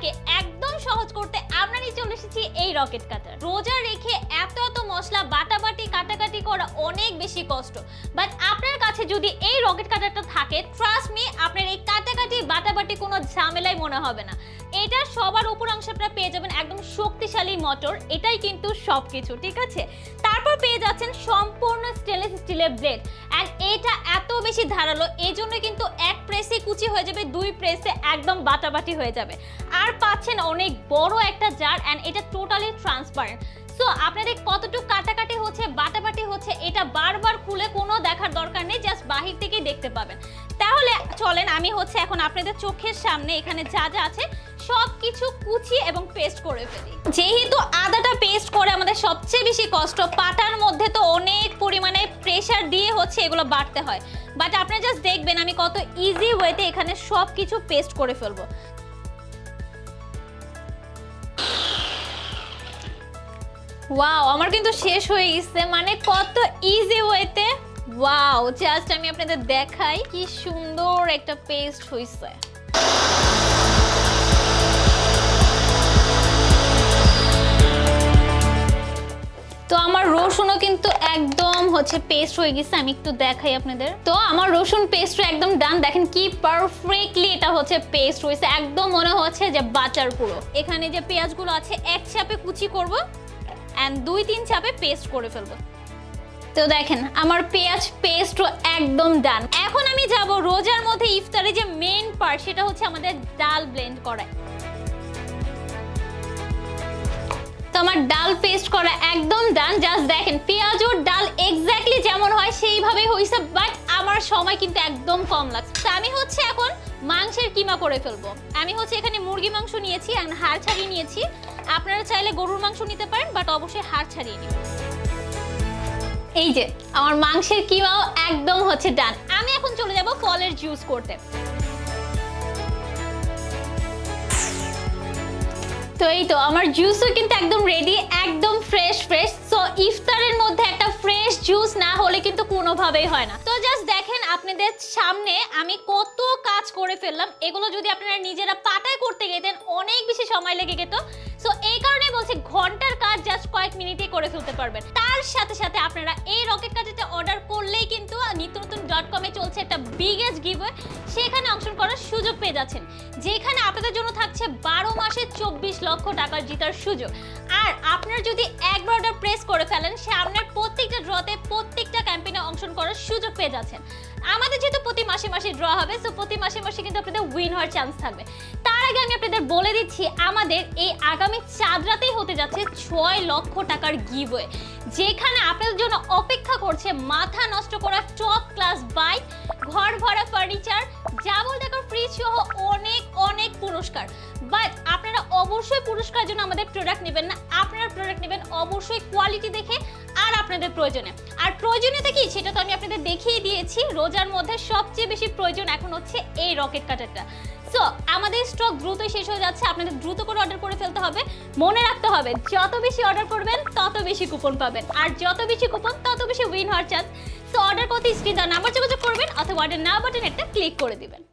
কাজটাকে একদম সহজ করতে আমরা নিয়ে চলে এসেছি এই রকেট কাটার। রোজা রেখে এত এত মশলা বাটাবাটি কাটাকাটি করা অনেক বেশি কষ্ট, বাট আপনার কাছে যদি এই রকেট কাটারটা থাকে, ট্রাস্ট মি, আপনার এই কাটাকাটি বাটাবাটি কোনো ঝামেলাই মনে হবে না। এটা সবার উপর অংশে আপনারা পেয়ে যাবেন একদম শক্তিশালী মোটর, এটাই কিন্তু সবকিছু, ঠিক আছে। তারপর পেয়ে যাচ্ছেন সম্পূর্ণ স্টেনলেস স্টিলের ব্লেড, এন্ড এটা এত বেশি ধারালো এই জন্য কিন্তু এক প্রেসে কুচি হয়ে যাবে, দুই প্রেসে একদম বাটাবাটি হয়ে যাবে। আর পাচ্ছেন অনেক বড় একটা জার, এন্ড এটা টোটালি ট্রান্সপারেন্ট। সো আপনাদের কতটুকু কাটাকাটি হচ্ছে বাটাবাটি হচ্ছে এটা বারবার খুলে কোনো দেখার দরকার নেই, জাস্ট বাহির থেকেই দেখতে পাবেন। তাহলে চলেন আমি এখন আপনাদের চোখের সামনে এখানে যা যা আছে সবকিছু কুচি এবং পেস্ট করে ফেলি। যেহেতু আদাটা পেস্ট করে আমাদের সবচেয়ে বেশি কষ্ট, পাটার মধ্যে তো অনেক পরিমাণে প্রেসার দিয়ে এগুলো বাটতে হয়, বাট আপনারা জাস্ট দেখবেন আমি কত ইজি ওয়েতে এখানে সবকিছু পেস্ট করে ফেলবো। ওয়াও, আমার কিন্তু শেষ হয়ে গেছে, মানে কত ইজি ওয়েতে। ওয়াও, জাস্ট আমি আপনাদের দেখাই কি সুন্দর একটা পেস্ট হইছে। তো আমার রসুনও কিন্তু একদম পেস্ট হয়ে গেছে, আমি একটু দেখাই আপনাদের। তো আমার রসুন পেস্ট একদম ডান, দেখেন কি পারফেক্টলি এটা পেস্ট হয়েছে, একদম মনে হচ্ছে যে বাটার পুরো। এখানে যে পেঁয়াজগুলো আছে এক চাপে কুচি করব এন্ড 2-3 চাপে পেস্ট করে ফেলবো। তো দেখেন আমার পেঁয়াজ পেস্টও একদম ডান। এখন আমি যাব রোজার মধ্যে ইফতারে যে মেইন পার্ট, সেটা হচ্ছে আমাদের ডাল ব্লেন্ড করা। তো আমার ডাল পেস্ট করা একদম ডান, জাস্ট দেখেন পেঁয়াজ ও ডাল এক্স্যাক্টলি যেমন হয় সেইভাবেই হইছে, বাট আমার সময় কিন্তু একদম কম লাগছে। তো আমি এখন মাংসের কিমা করে ফেলবো। আমি এখানে মুরগি মাংস নিয়েছি আর হাড় ছাড়িয়ে নিয়েছি, আপনারা চাইলে গরুর মাংস নিতে পারেন, বাট অবশ্যই হাড় ছাড়িয়ে নেবেন। এই যে আমার মাংসের কিমাও একদম ডান। আমি এখন চলে যাব ফলের জুস করতে। তো এই তো আমার জুসও কিন্তু একদম রেডি, একদম ফ্রেশ। সো ইফতারের মধ্যে একটা ফ্রেশ জুস না হলে কিন্তু কোনোভাবেই হয় না। তো জাস্ট দেখেন আপনাদের সামনে আমি কত কাজ করে ফেললাম, এগুলো যদি আপনারা নিজেরা পাটায় করতে গেতেন অনেক বেশি সময় লেগে যেত। সো এই কারণে বলছি ঘন্টার কাজ জাস্ট কয়েক মিনিটে করে ফেলতে পারবেন। তার সাথে সাথে আপনারা এই রকেট কাটারটা অর্ডার করলেই কিন্তু নিত্যনতুন.com এ চলছে একটা বিগেস্ট গিভওয়ে, সেখানে অংশগ্রহণ করার সুযোগ পেয়ে যাচ্ছেন, যেখানে আপনাদের জন্য থাকছে 12 মাসে 24 লক্ষ টাকা জেতার সুযোগ। আর আপনারা যদি একবার অর্ডার প্রেস করে ফেলেন, সামনের প্রত্যেকটা ড্রতে প্রত্যেকটা ক্যাম্পেইনে অংশগ্রহণ করার সুযোগ পেয়ে যাচ্ছেন। আমাদের যেহেতু প্রতি মাসে মাসে ড্র হবে, সো প্রতি মাসে মাসে কিন্তু আপনাদের উইন হওয়ার চান্স থাকবে। তার আগে আমি আপনাদের বলে দিচ্ছি আমাদের এই আগামী চাঁদ রাতেই হতে যাচ্ছে 6 লক্ষ টাকার গিভওয়ে, যেখানে আপনাদের জন্য অপেক্ষা করছে মাথা নষ্ট করা টপ ক্লাস বাইক, ঘর ভরা ফার্নিচার, ডাবল ডেকার ফ্রিজ সহ অনেক অনেক পুরস্কার। বাট আপনারা অবশ্যই পুরস্কারের জন্য আমাদের প্রোডাক্ট নেবেন না, আপনারা প্রোডাক্ট নেবেন অবশ্যই কোয়ালিটি দেখে আর আপনাদের প্রয়োজনে। আর প্রয়োজনীয়তা কি সেটা তো আমি আপনাদের দেখিয়ে দিয়েছি। রোজার মধ্যে সবচেয়ে বেশি প্রয়োজন এখন এই রকেট কাটারটা। সো আমাদের স্টক দ্রুতই শেষ হয়ে যাচ্ছে, আপনাদের দ্রুত করে অর্ডার করে ফেলতে হবে। মনে রাখতে হবে যত বেশি অর্ডার করবেন তত বেশি কুপন পাবেন, আর যত বেশি কুপন তত বেশি উইন হওয়ার চান্স। সো অর্ডার করতে স্ক্রিন দেওয়া নাম্বার যোগাযোগ করবেন অথবা অর্ডার নাও বাটন একটা ক্লিক করে দিবেন।